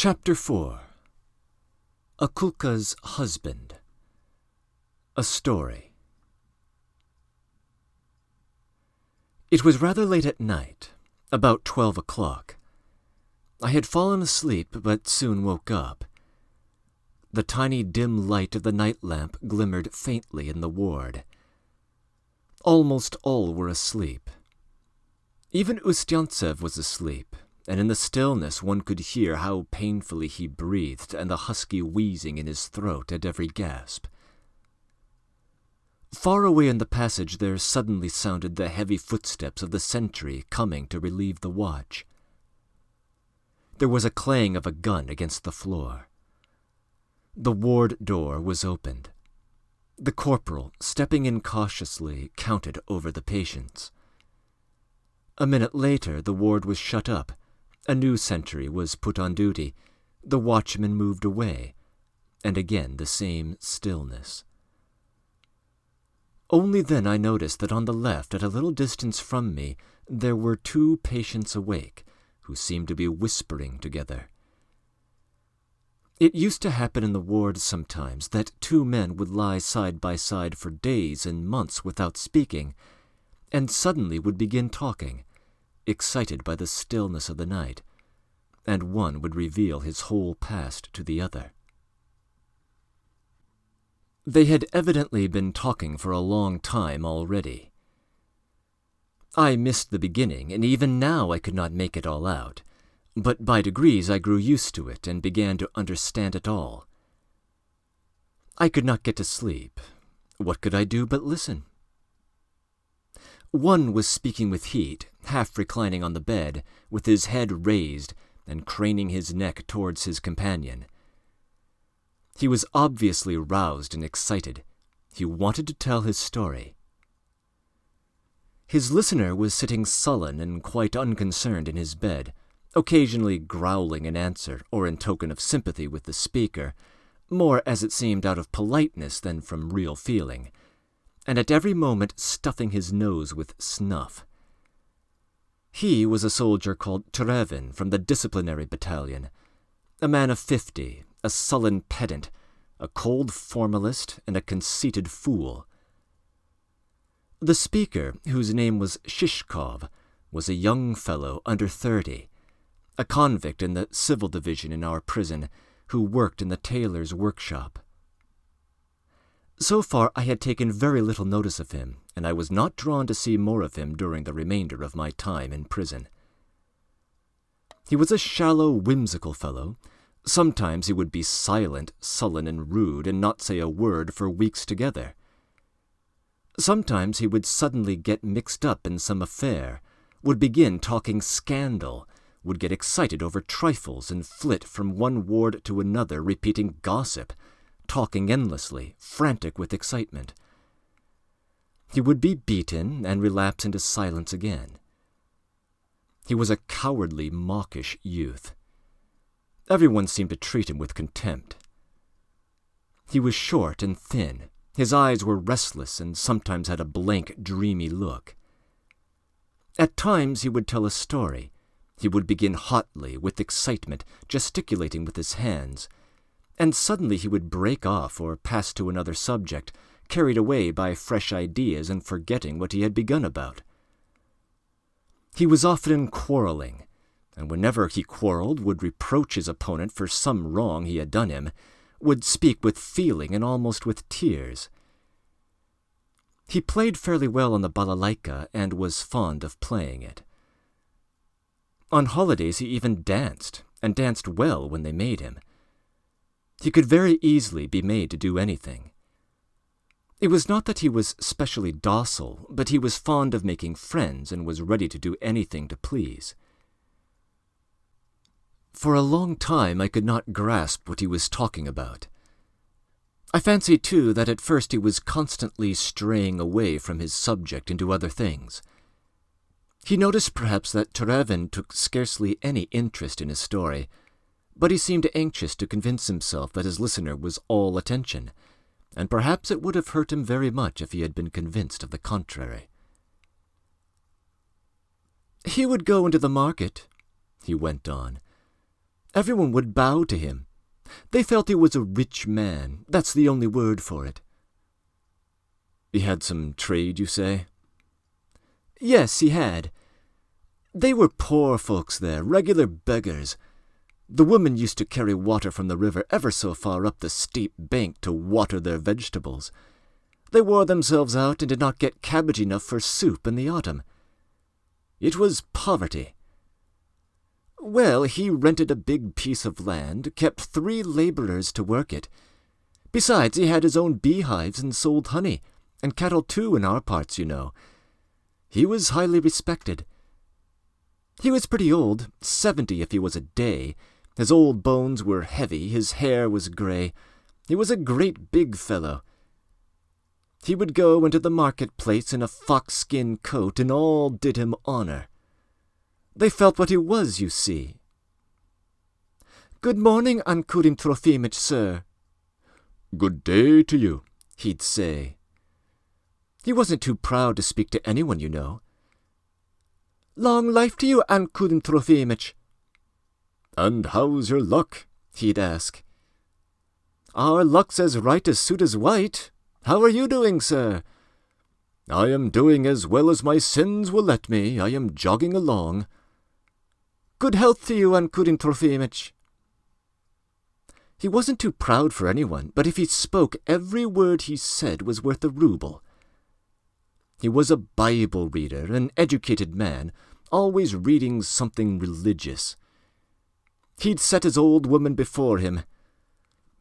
Chapter 4. Akulka's Husband. A Story. It was rather late at night, about 12 o'clock. I had fallen asleep, but soon woke up. The tiny dim light of the night lamp glimmered faintly in the ward. Almost all were asleep. Even Ustyansev was asleep, and in the stillness one could hear how painfully he breathed and the husky wheezing in his throat at every gasp. Far away in the passage there suddenly sounded the heavy footsteps of the sentry coming to relieve the watch. There was a clang of a gun against the floor. The ward door was opened. The corporal, stepping in cautiously, counted over the patients. A minute later the ward was shut up. A new sentry was put on duty. The watchman moved away, and again the same stillness. Only then I noticed that on the left, at a little distance from me, there were two patients awake, who seemed to be whispering together. It used to happen in the ward sometimes that two men would lie side by side for days and months without speaking, and suddenly would begin talking, excited by the stillness of the night, and one would reveal his whole past to the other. They had evidently been talking for a long time already. I missed the beginning, and even now I could not make it all out, but by degrees I grew used to it and began to understand it all. I could not get to sleep. What could I do but listen? One was speaking with heat, half reclining on the bed, with his head raised and craning his neck towards his companion. He was obviously roused and excited. He wanted to tell his story. His listener was sitting sullen and quite unconcerned in his bed, occasionally growling in answer or in token of sympathy with the speaker, more as it seemed out of politeness than from real feeling, and at every moment stuffing his nose with snuff. He was a soldier called II.IV from the disciplinary battalion, a man of 50, a sullen pedant, a cold formalist, and a conceited fool. The speaker, whose name was Shishkov, was a young fellow under 30, a convict in the civil division in our prison, who worked in the tailor's workshop. So far I had taken very little notice of him, and I was not drawn to see more of him during the remainder of my time in prison. He was a shallow, whimsical fellow. Sometimes he would be silent, sullen, and rude, and not say a word for weeks together. Sometimes he would suddenly get mixed up in some affair, would begin talking scandal, would get excited over trifles, and flit from one ward to another repeating gossip, talking endlessly, frantic with excitement. He would be beaten and relapse into silence again. He was a cowardly, mawkish youth. Everyone seemed to treat him with contempt. He was short and thin. His eyes were restless and sometimes had a blank, dreamy look. At times he would tell a story. He would begin hotly, with excitement, gesticulating with his hands, and suddenly he would break off or pass to another subject, carried away by fresh ideas and forgetting what he had begun about. He was often quarreling, and whenever he quarreled would reproach his opponent for some wrong he had done him, would speak with feeling and almost with tears. He played fairly well on the balalaika and was fond of playing it. On holidays he even danced, and danced well when they made him. He could very easily be made to do anything. It was not that he was specially docile, but he was fond of making friends and was ready to do anything to please. For a long time I could not grasp what he was talking about. I fancy, too, that at first he was constantly straying away from his subject into other things. He noticed perhaps that II.IV took scarcely any interest in his story, but he seemed anxious to convince himself that his listener was all attention, and perhaps it would have hurt him very much if he had been convinced of the contrary. He would go into the market, he went on, Everyone would bow to him. They felt he was a rich man. That's the only word for it. He had some trade, you say? Yes, he had. They were poor folks there, regular beggars. The women used to carry water from the river ever so far up the steep bank to water their vegetables. They wore themselves out and did not get cabbage enough for soup in the autumn. It was poverty. Well, he rented a big piece of land, kept 3 laborers to work it. Besides, he had his own beehives and sold honey, and cattle too in our parts, you know. He was highly respected. He was pretty old, 70 if he was a day. His old bones were heavy, his hair was grey. He was a great big fellow. He would go into the market-place in a fox-skin coat, and all did him honour. They felt what he was, you see. "Good morning, Ankudim Trofimich, sir." "Good day to you," he'd say. He wasn't too proud to speak to anyone, you know. "Long life to you, Ankudim Trofimich." "And how's your luck?" he'd ask. "Our luck's as right as suit as white. How are you doing, sir?" "I am doing as well as my sins will let me. I am jogging along." "Good health to you, Ankudim Trofimich." He wasn't too proud for anyone, but if he spoke, every word he said was worth a ruble. He was a Bible reader, an educated man, always reading something religious. He'd set his old woman before him.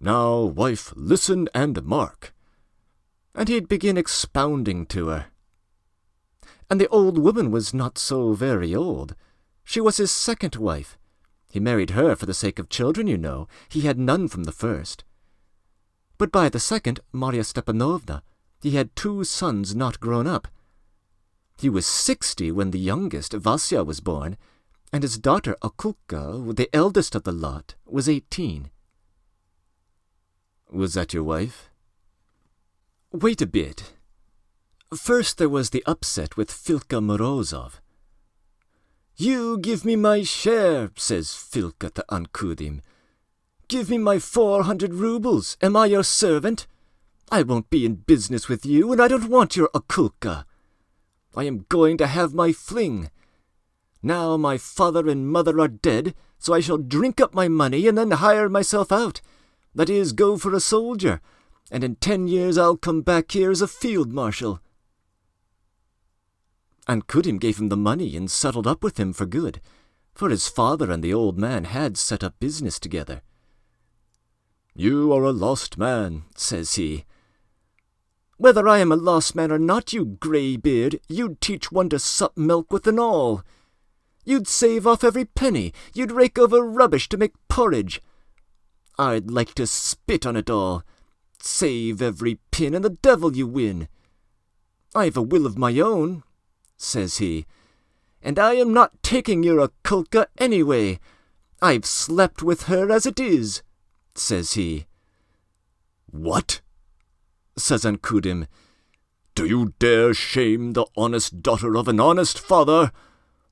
"Now, wife, listen and mark." And he'd begin expounding to her. And the old woman was not so very old. She was his second wife. He married her for the sake of children, you know. He had none from the first. But by the second, Marya Stepanovna, he had 2 sons not grown up. He was 60 when the youngest, Vasya, was born, and his daughter, Akulka, the eldest of the lot, was 18. "Was that your wife?" "Wait a bit. First there was the upset with Filka Morozov. 'You give me my share,' says Filka to Ankudim. 'Give me my 400 rubles. Am I your servant? I won't be in business with you, and I don't want your Akulka. I am going to have my fling. Now my father and mother are dead, so I shall drink up my money and then hire myself out. That is, go for a soldier, and in 10 years I'll come back here as a field marshal.' Ankudim gave him the money and settled up with him for good, for his father and the old man had set up business together. 'You are a lost man,' says he. 'Whether I am a lost man or not, you greybeard, you'd teach one to sup milk with an awl. You'd save off every penny, you'd rake over rubbish to make porridge. I'd like to spit on it all. Save every pin, and the devil you win. I've a will of my own,' says he, 'and I am not taking your Akulka anyway. I've slept with her as it is,' says he. 'What?' says Ankudim. 'Do you dare shame the honest daughter of an honest father?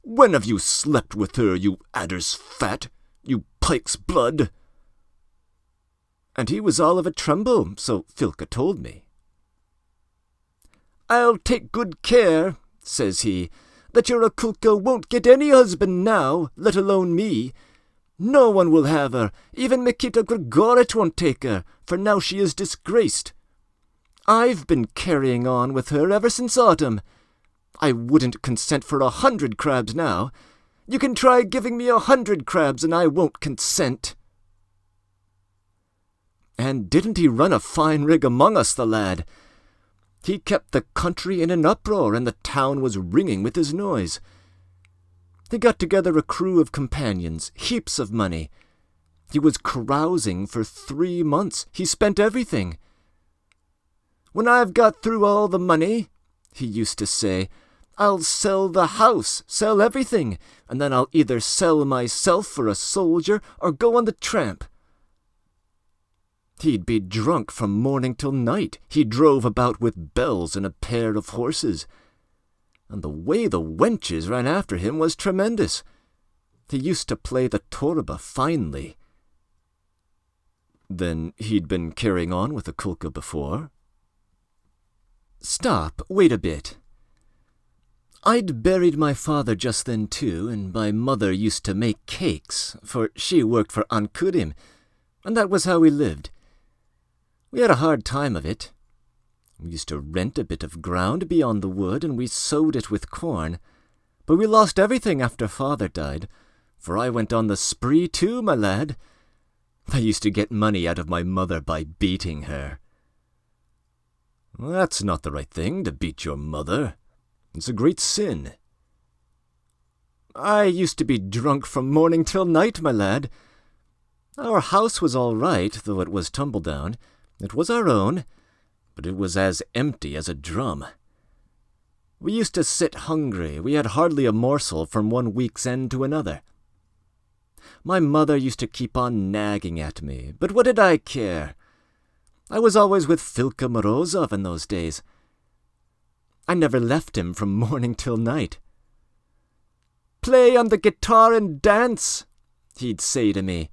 When have you slept with her, you adder's fat, you pike's blood?' And he was all of a tremble, so Filka told me. 'I'll take good care,' says he, 'that your Akulka won't get any husband now, let alone me. No one will have her, even Mikita Grigorich won't take her, for now she is disgraced. I've been carrying on with her ever since autumn. I wouldn't consent for 100 crabs now. You can try giving me 100 crabs and I won't consent.' And didn't he run a fine rig among us, the lad? He kept the country in an uproar, and the town was ringing with his noise. He got together a crew of companions, heaps of money. He was carousing for 3 months. He spent everything. 'When I've got through all the money,' he used to say, 'I'll sell the house, sell everything, and then I'll either sell myself for a soldier or go on the tramp.' He'd be drunk from morning till night. He drove about with bells and a pair of horses. And the way the wenches ran after him was tremendous. He used to play the torba finely. Then he'd been carrying on with a kulka before? Stop, wait a bit. I'd buried my father just then too, and my mother used to make cakes, for she worked for Ankurim, and that was how we lived. We had a hard time of it. We used to rent a bit of ground beyond the wood, and we sowed it with corn. But we lost everything after father died, for I went on the spree too, my lad. I used to get money out of my mother by beating her. That's not the right thing, to beat your mother. It's a great sin. I used to be drunk from morning till night, my lad. Our house was all right, though it was tumble down. It was our own, but it was as empty as a drum. We used to sit hungry. We had hardly a morsel from one week's end to another. My mother used to keep on nagging at me, but what did I care? I was always with Filka Morozov in those days. I never left him from morning till night. "Play on the guitar and dance," he'd say to me,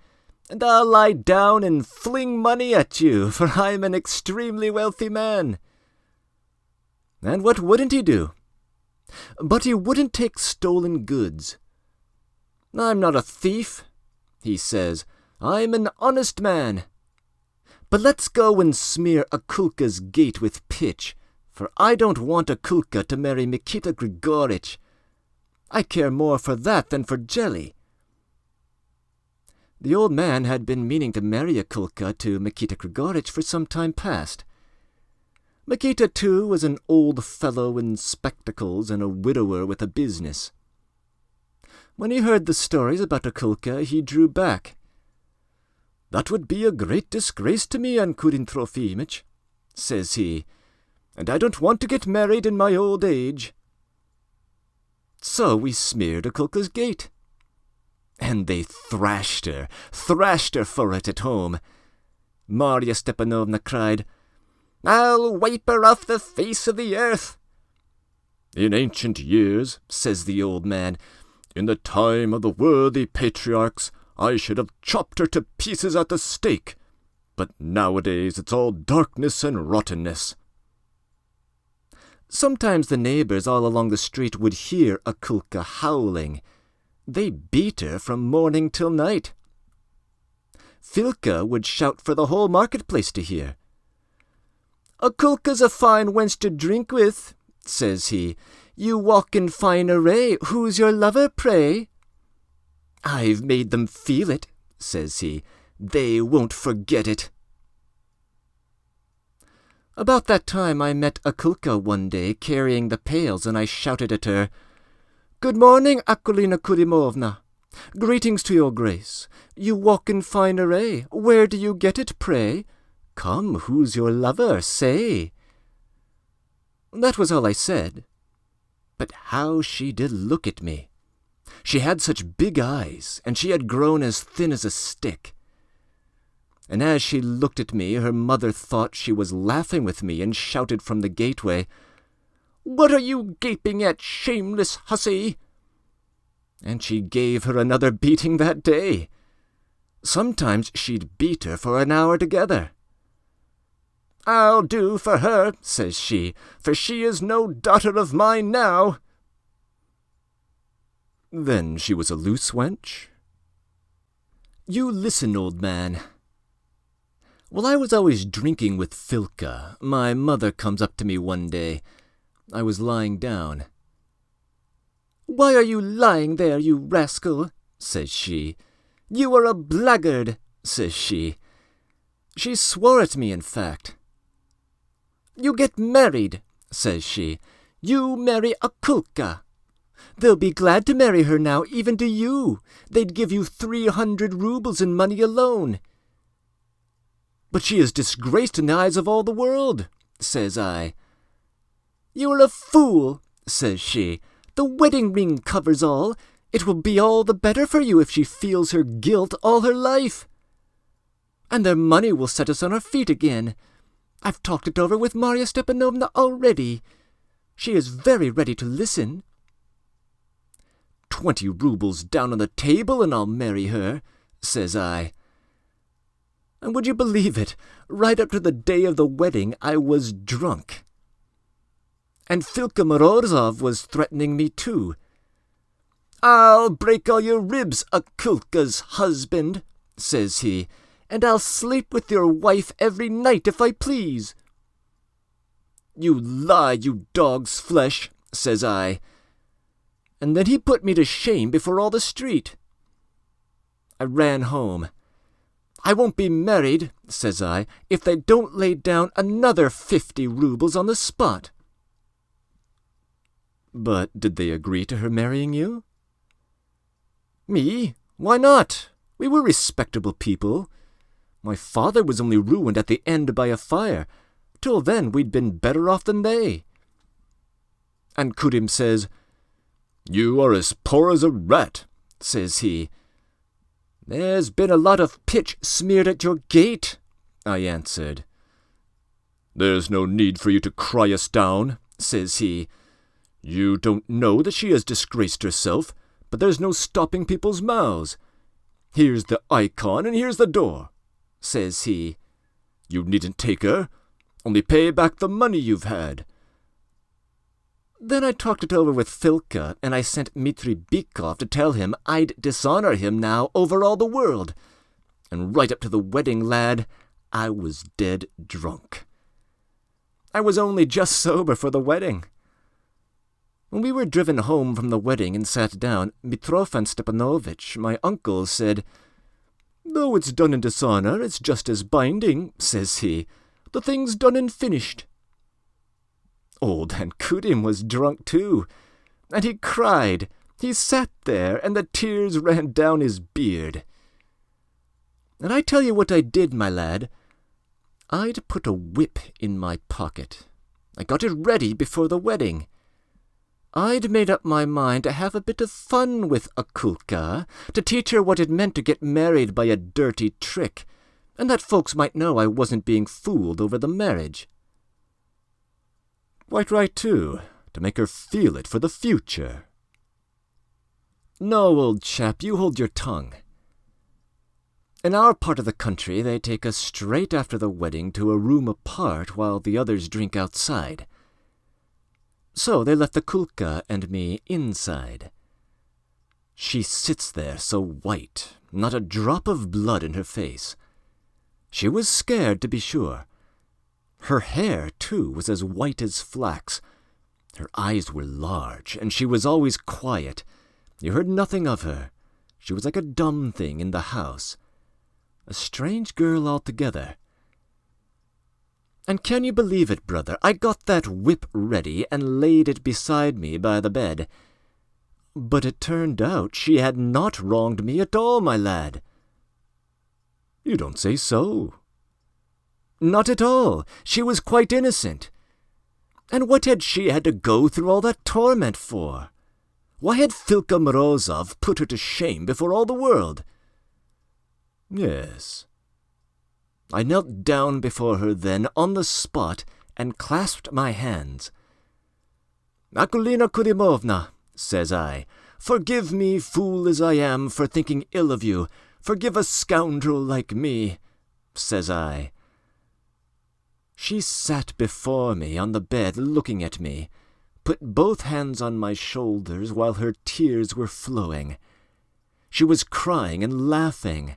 "and I'll lie down and fling money at you, for I'm an extremely wealthy man." And what wouldn't he do? But he wouldn't take stolen goods. "I'm not a thief," he says. "I'm an honest man. But let's go and smear a kulka's gate with pitch, for I don't want a kulka to marry Mikita Grigorich. I care more for that than for jelly." The old man had been meaning to marry a kulka to Mikita Grigorich for some time past. Mikita, too, was an old fellow in spectacles and a widower with a business. When he heard the stories about a kulka, he drew back. "That would be a great disgrace to me, Ankurin Trofimich," says he, "and I don't want to get married in my old age." So we smeared a kulka's gate. And they thrashed her for it at home. Marya Stepanovna cried, "I'll wipe her off the face of the earth." "In ancient years," says the old man, "in the time of the worthy patriarchs, I should have chopped her to pieces at the stake. But nowadays it's all darkness and rottenness." Sometimes the neighbours all along the street would hear a kulka howling. They beat her from morning till night. Filka would shout for the whole marketplace to hear. "A kulka's a fine wench to drink with," says he. "You walk in fine array. Who's your lover, pray?" "I've made them feel it," says he. "They won't forget it." About that time I met a kulka one day carrying the pails, and I shouted at her, "Good morning, Akulina Kurimovna. Greetings to your grace. You walk in fine array. Where do you get it, pray? Come, who's your lover, say?" That was all I said. But how she did look at me! She had such big eyes, and she had grown as thin as a stick. And as she looked at me, her mother thought she was laughing with me and shouted from the gateway, "What are you gaping at, shameless hussy?" And she gave her another beating that day. Sometimes she'd beat her for an hour together. "I'll do for her," says she, "for she is no daughter of mine now." Then she was a loose wench? You listen, old man. While I was always drinking with Filka, my mother comes up to me one day. I was lying down. "Why are you lying there, you rascal?" says she. "You are a blackguard," says she. She swore at me, in fact. "You get married," says she. "You marry a kulka. They'll be glad to marry her now, even to you. They'd give you 300 rubles in money alone." "But she is disgraced in the eyes of all the world," says I. "You're a fool," says she. "The wedding ring covers all. It will be all the better for you if she feels her guilt all her life. And their money will set us on our feet again. I've talked it over with Marya Stepanovna already. She is very ready to listen." 20 rubles down on the table and I'll marry her," says I. And would you believe it, right up to the day of the wedding I was drunk. And Filka Morozov was threatening me too. "I'll break all your ribs, Akulka's husband," says he, "and I'll sleep with your wife every night if I please." "You lie, you dog's flesh," says I. And then he put me to shame before all the street. I ran home. "I won't be married," says I, "if they don't lay down another 50 rubles on the spot." "But did they agree to her marrying you?" "Me? Why not? We were respectable people. My father was only ruined at the end by a fire. Till then we'd been better off than they." And Kudim says, "You are as poor as a rat," says he. "There's been a lot of pitch smeared at your gate," I answered. "There's no need for you to cry us down," says he. "You don't know that she has disgraced herself, but there's no stopping people's mouths. Here's the icon and here's the door," says he. "You needn't take her. Only pay back the money you've had." Then I talked it over with Filka, and I sent Dmitri Bykov to tell him I'd dishonor him now over all the world. And right up to the wedding, lad, I was dead drunk. I was only just sober for the wedding. When we were driven home from the wedding and sat down, Mitrofan Stepanovich, my uncle, said, "Though it's done in dishonor, it's just as binding," says he. "The thing's done and finished." Old Kudim was drunk too, and he cried. He sat there, and the tears ran down his beard. And I tell you what I did, my lad. I'd put a whip in my pocket. I got it ready before the wedding. I'd made up my mind to have a bit of fun with Akulka, to teach her what it meant to get married by a dirty trick, and that folks might know I wasn't being fooled over the marriage. Quite right, too, to make her feel it for the future. No, old chap, you hold your tongue. In our part of the country, they take us straight after the wedding to a room apart while the others drink outside. So they left the Kulka and me inside. She sits there so white, not a drop of blood in her face. She was scared, to be sure. Her hair, too, was as white as flax. Her eyes were large, and she was always quiet. You heard nothing of her. She was like a dumb thing in the house. A strange girl altogether. And can you believe it, brother? I got that whip ready and laid it beside me by the bed. But it turned out she had not wronged me at all, my lad. You don't say so. Not at all. She was quite innocent. And what had she had to go through all that torment for? Why had Filka Morozov put her to shame before all the world? Yes. I knelt down before her then, on the spot, and clasped my hands. "Akulina Kudimovna," says I, "forgive me, fool as I am, for thinking ill of you. Forgive a scoundrel like me," says I. She sat before me on the bed, looking at me, put both hands on my shoulders while her tears were flowing. She was crying and laughing.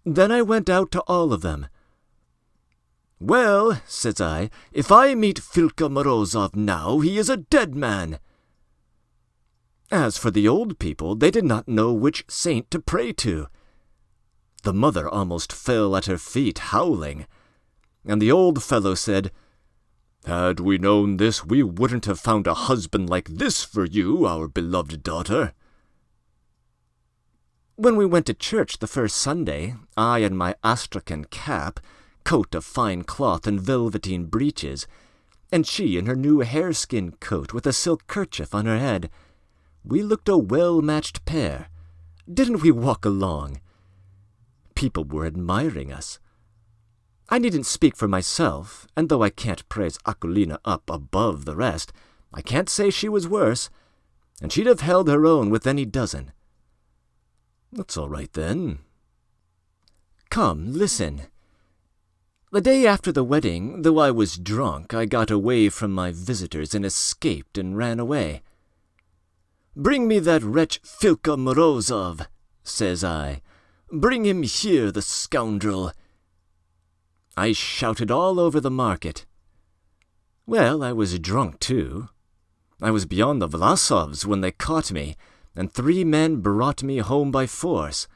Then I went out to all of them. "Well," says I, "if I meet Filka Morozov now, he is a dead man." As for the old people, they did not know which saint to pray to. The mother almost fell at her feet, howling. And the old fellow said, "Had we known this, we wouldn't have found a husband like this for you, our beloved daughter." When we went to church the first Sunday, I in my astrakhan cap, coat of fine cloth and velveteen breeches, and she in her new hareskin coat with a silk kerchief on her head, we looked a well-matched pair. Didn't we walk along? People were admiring us. I needn't speak for myself, and though I can't praise Akulina up above the rest, I can't say she was worse, and she'd have held her own with any dozen. That's all right, then. Come, listen. The day after the wedding, though I was drunk, I got away from my visitors and escaped and ran away. 'Bring me that wretch Filka Morozov,' says I. 'Bring him here, the scoundrel.' I shouted all over the market. Well, I was drunk too. I was beyond the Vlasovs when they caught me, and 3 men brought me home by force.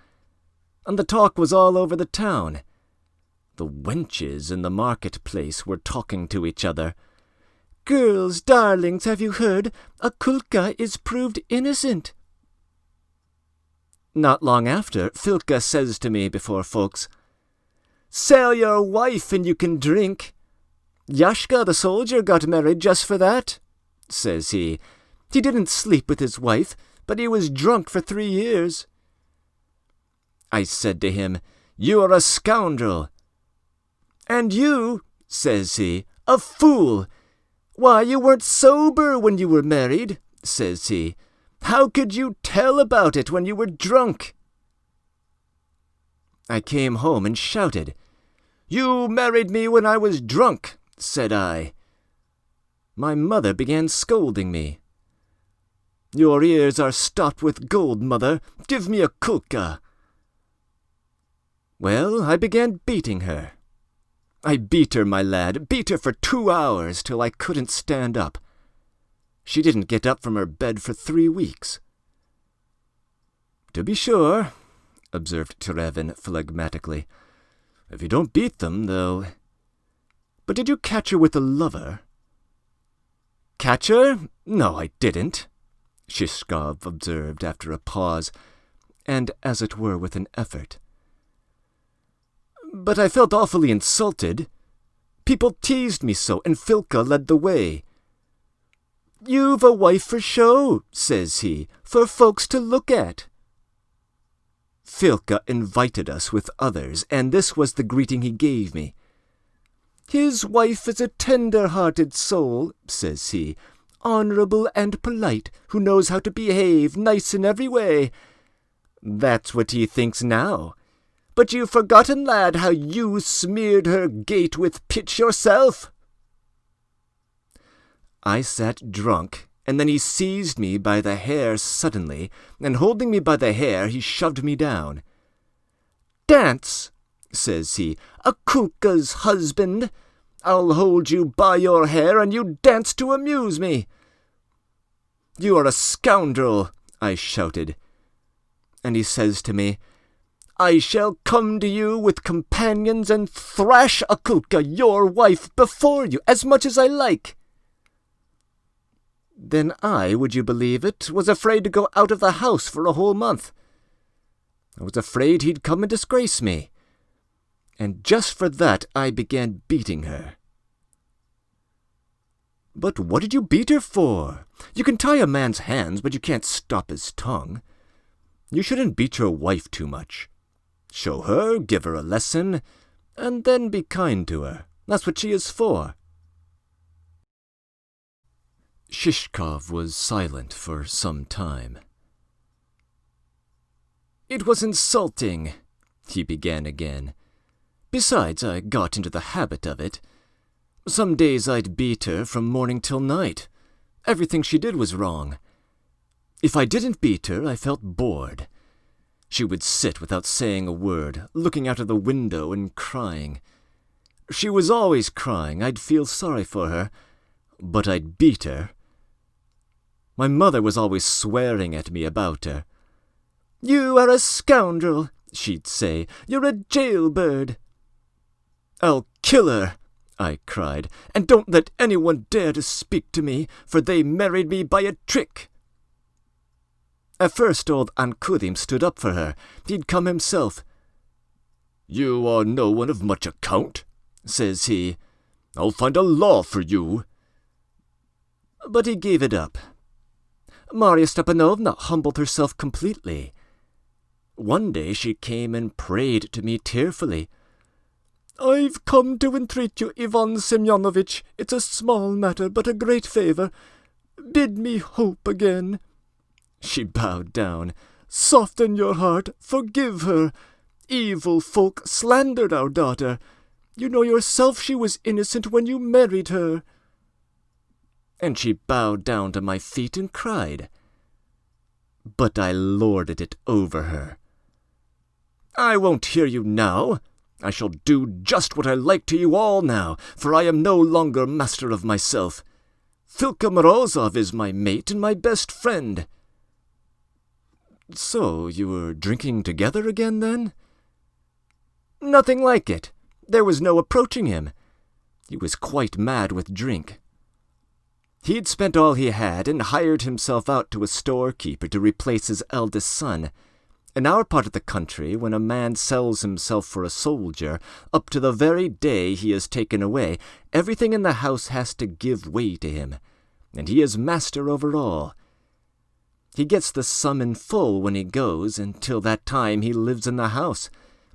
And the talk was all over the town. The wenches in the market-place were talking to each other. 'Girls, darlings, have you heard? Akulka is proved innocent.' Not long after, Filka says to me before folks, 'Sell your wife and you can drink.' 'Yashka the soldier got married just for that,' says he. 'He didn't sleep with his wife, but he was drunk for 3 years.' I said to him, 'You are a scoundrel.' 'And you,' says he, 'a fool. Why, you weren't sober when you were married,' says he. 'How could you tell about it when you were drunk?' I came home and shouted. 'You married me when I was drunk,' said I. My mother began scolding me. 'Your ears are stopped with gold, mother. Give me a kulka.' Well, I began beating her. I beat her, my lad, beat her for 2 hours till I couldn't stand up. She didn't get up from her bed for 3 weeks. 'To be sure,' observed Terevin phlegmatically, 'if you don't beat them, though. But did you catch her with a lover?' 'Catch her? No, I didn't,' Shishkov observed after a pause, and as it were with an effort. 'But I felt awfully insulted. People teased me so, and Filka led the way. "You've a wife for show," says he, "for folks to look at." Filka invited us with others, and this was the greeting he gave me. "His wife is a tender-hearted soul," says he, "honourable and polite, who knows how to behave, nice in every way." That's what he thinks now. But you've forgotten, lad, how you smeared her gate with pitch yourself. I sat drunk, and then he seized me by the hair suddenly, and holding me by the hair, he shoved me down. "Dance," says he, "a kulka's husband. I'll hold you by your hair, and you dance to amuse me." "You are a scoundrel," I shouted. And he says to me, "I shall come to you with companions and thrash Akulka, your wife, before you, as much as I like." Then I, would you believe it, was afraid to go out of the house for a whole month. I was afraid he'd come and disgrace me. And just for that I began beating her. "But what did you beat her for? You can tie a man's hands, but you can't stop his tongue. You shouldn't beat your wife too much. Show her, give her a lesson, and then be kind to her. That's what she is for." Shishkov was silent for some time. "It was insulting," he began again. "Besides, I got into the habit of it. Some days I'd beat her from morning till night. Everything she did was wrong. If I didn't beat her, I felt bored. She would sit without saying a word, looking out of the window and crying. She was always crying. I'd feel sorry for her, but I'd beat her. My mother was always swearing at me about her. "You are a scoundrel," she'd say. "You're a jailbird." "I'll kill her," I cried, "and don't let anyone dare to speak to me, for they married me by a trick." At first old Ankudim stood up for her. He'd come himself. "You are no one of much account," says he. "I'll find a law for you." But he gave it up. Marya Stepanovna humbled herself completely. One day she came and prayed to me tearfully. "I've come to entreat you, Ivan Semyonovitch. It's a small matter, but a great favour. Bid me hope again." She bowed down. "Soften your heart. Forgive her. evil folk slandered our daughter. You know yourself she was innocent when you married her." And she bowed down to my feet and cried. But I lorded it over her. "I won't hear you now. I shall do just what I like to you all now, for I am no longer master of myself. Filka Morozov is my mate and my best friend." "So you were drinking together again, then?" "Nothing like it. There was no approaching him. He was quite mad with drink. He'd spent all he had and hired himself out to a storekeeper to replace his eldest son. In our part of the country, when a man sells himself for a soldier, up to the very day he is taken away, everything in the house has to give way to him, and he is master over all. He gets the sum in full when he goes, and till that time he lives in the house.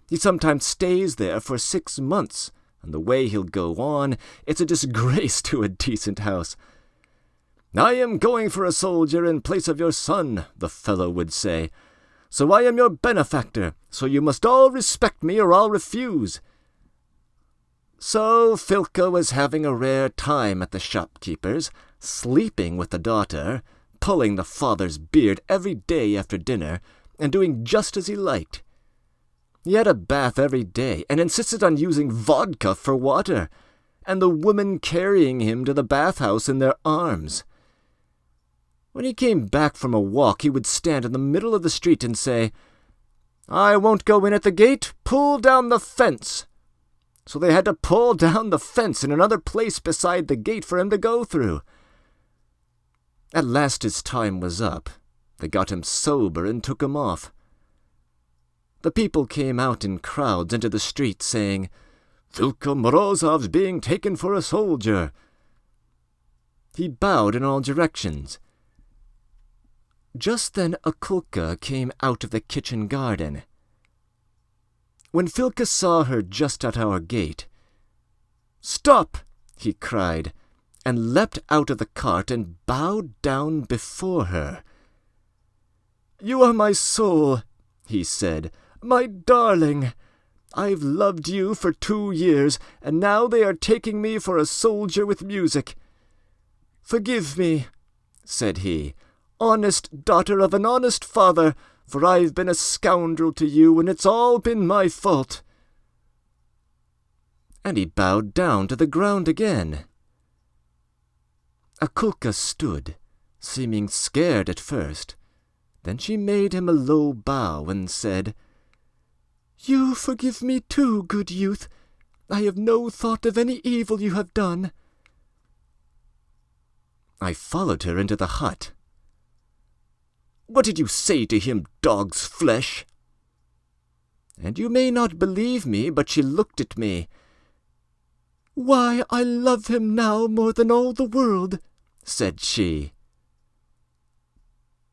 He sometimes stays there for 6 months, and the way he'll go on, it's a disgrace to a decent house. 'I am going for a soldier in place of your son,' the fellow would say. 'So I am your benefactor, so you must all respect me or I'll refuse.' So Filka was having a rare time at the shopkeeper's, sleeping with the daughter, pulling the father's beard every day after dinner, and doing just as he liked. He had a bath every day, and insisted on using vodka for water, and the women carrying him to the bathhouse in their arms. When he came back from a walk, he would stand in the middle of the street and say, 'I won't go in at the gate, pull down the fence.' So they had to pull down the fence in another place beside the gate for him to go through. At last his time was up. They got him sober and took him off. The people came out in crowds into the street, saying, 'Filka Morozov's being taken for a soldier.' He bowed in all directions. Just then a kulka came out of the kitchen garden. When Filka saw her just at our gate, 'Stop!' he cried, and leapt out of the cart and bowed down before her. 'You are my soul,' he said, 'my darling. I've loved you for 2 years, and now they are taking me for a soldier with music. Forgive me,' said he, 'honest daughter of an honest father, for I've been a scoundrel to you, and it's all been my fault.' And he bowed down to the ground again. Akulka stood, seeming scared at first. Then she made him a low bow and said, 'You forgive me too, good youth. I have no thought of any evil you have done.' I followed her into the hut. 'What did you say to him, dog's flesh?' And you may not believe me, but she looked at me. 'Why, I love him now more than all the world,' said she.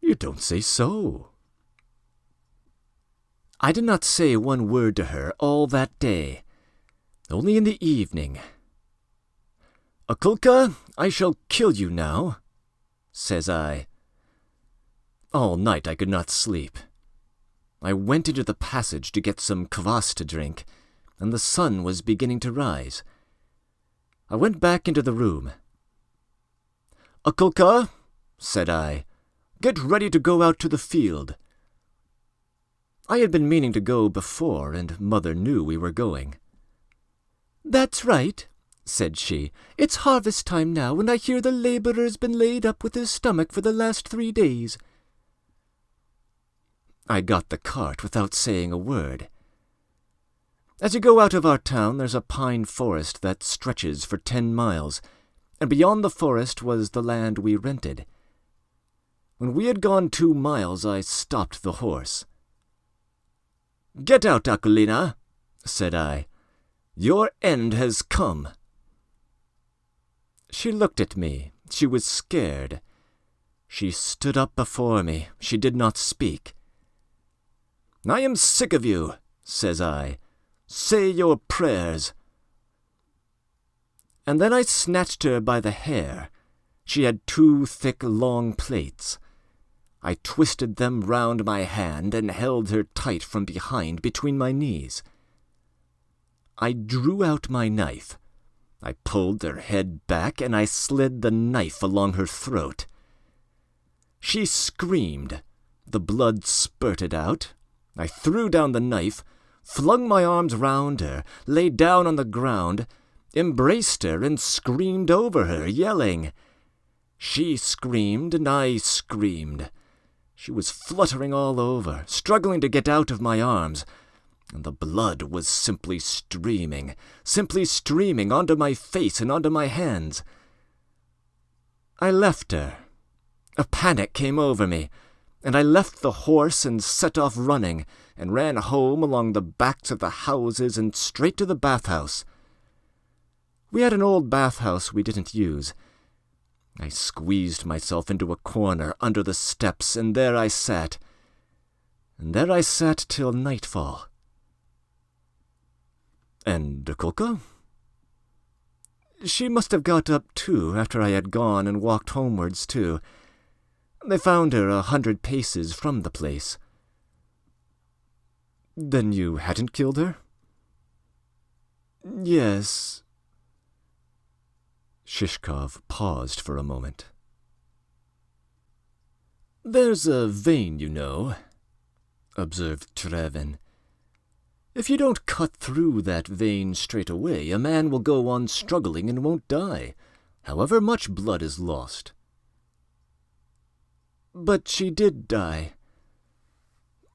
'You don't say so.' I did not say one word to her all that day, only in the evening. 'Akulka, I shall kill you now,' says I. All night I could not sleep. I went into the passage to get some kvass to drink, and the sun was beginning to rise. I went back into the room. 'Akulka,' said I, 'get ready to go out to the field.' I had been meaning to go before, and Mother knew we were going. 'That's right,' said she. 'It's harvest time now, and I hear the labourer's been laid up with his stomach for the last 3 days. I got the cart without saying a word. As you go out of our town, there's a pine forest that stretches for 10 miles, and beyond the forest was the land we rented. When we had gone 2 miles, I stopped the horse. 'Get out, Akulina,' said I. 'Your end has come.' She looked at me. She was scared. She stood up before me. She did not speak. 'I am sick of you,' says I. 'Say your prayers.' And then I snatched her by the hair. She had 2 thick, long plaits. I twisted them round my hand and held her tight from behind between my knees. I drew out my knife. I pulled her head back, and I slid the knife along her throat. She screamed. The blood spurted out. I threw down the knife, flung my arms round her, lay down on the ground, embraced her, and screamed over her, yelling. She screamed, and I screamed. She was fluttering all over, struggling to get out of my arms, and the blood was simply streaming onto my face and onto my hands. I left her. A panic came over me, and I left the horse and set off running, and ran home along the backs of the houses and straight to the bathhouse. We had an old bathhouse we didn't use. I squeezed myself into a corner under the steps, and there I sat. And there I sat till nightfall. And Akulka? She must have got up, too, after I had gone and walked homewards, too. They found her 100 paces from the place. Then you hadn't killed her? Yes. Shishkov paused for a moment. There's a vein, you know, observed Trevin. If you don't cut through that vein straight away, a man will go on struggling and won't die, however much blood is lost. But she did die.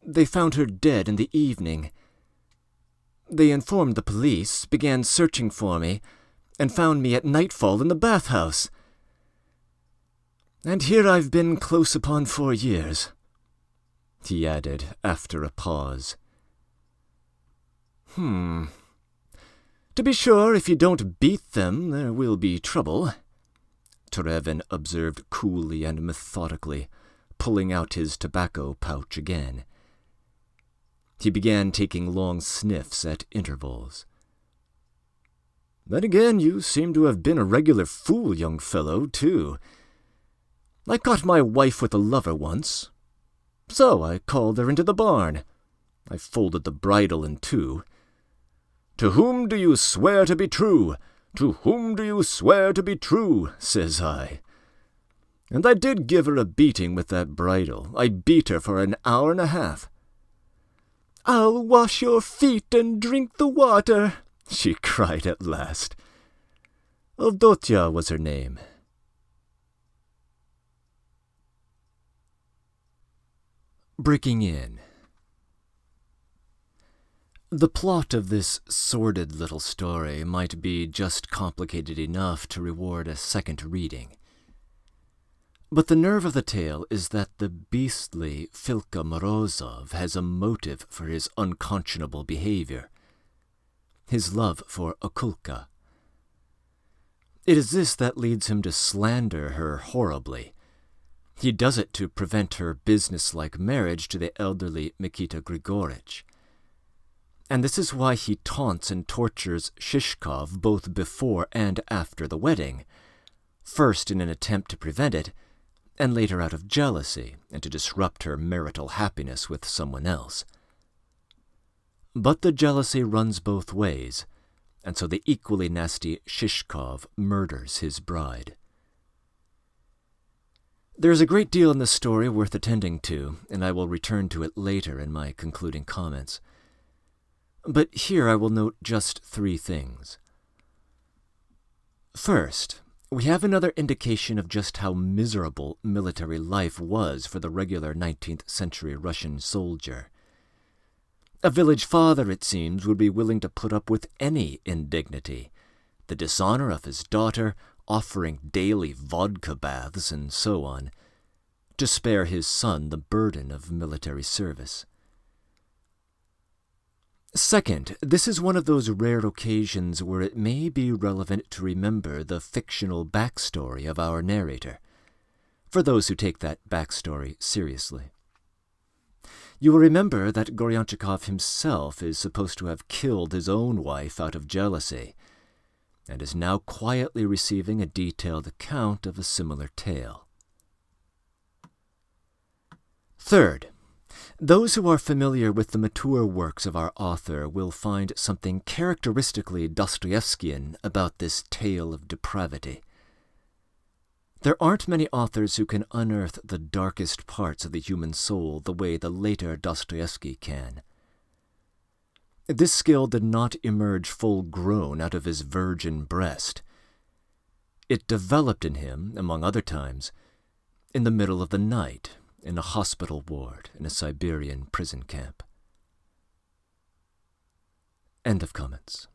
They found her dead in the evening. They informed the police, began searching for me, and found me at nightfall in the bathhouse. And here I've been close upon 4 years, he added after a pause. To be sure, if you don't beat them, there will be trouble, Trevin observed coolly and methodically, pulling out his tobacco pouch again. He began taking long sniffs at intervals. Then again, you seem to have been a regular fool, young fellow, too. I caught my wife with a lover once. So I called her into the barn. I folded the bridle in two. To whom do you swear to be true? To whom do you swear to be true? Says I. And I did give her a beating with that bridle. I beat her for an hour and a half. I'll wash your feet and drink the water, she cried at last. Avdotya was her name. Breaking in. The plot of this sordid little story might be just complicated enough to reward a second reading. But the nerve of the tale is that the beastly Filka Morozov has a motive for his unconscionable behavior, his love for Akulka. It is this that leads him to slander her horribly. He does it to prevent her businesslike marriage to the elderly Mikita Grigorich. And this is why he taunts and tortures Shishkov both before and after the wedding, first in an attempt to prevent it, and later out of jealousy and to disrupt her marital happiness with someone else. But the jealousy runs both ways, and so the equally nasty Shishkov murders his bride. There is a great deal in this story worth attending to, and I will return to it later in my concluding comments. But here I will note just 3 things. First, we have another indication of just how miserable military life was for the regular 19th century Russian soldier. A village father, it seems, would be willing to put up with any indignity, the dishonor of his daughter, offering daily vodka baths, and so on, to spare his son the burden of military service. Second, this is one of those rare occasions where it may be relevant to remember the fictional backstory of our narrator, for those who take that backstory seriously. You will remember that Goryanchikov himself is supposed to have killed his own wife out of jealousy, and is now quietly receiving a detailed account of a similar tale. Third, those who are familiar with the mature works of our author will find something characteristically Dostoevskian about this tale of depravity. There aren't many authors who can unearth the darkest parts of the human soul the way the later Dostoevsky can. This skill did not emerge full-grown out of his virgin breast. It developed in him, among other times, in the middle of the night, in a hospital ward in a Siberian prison camp. End of comments.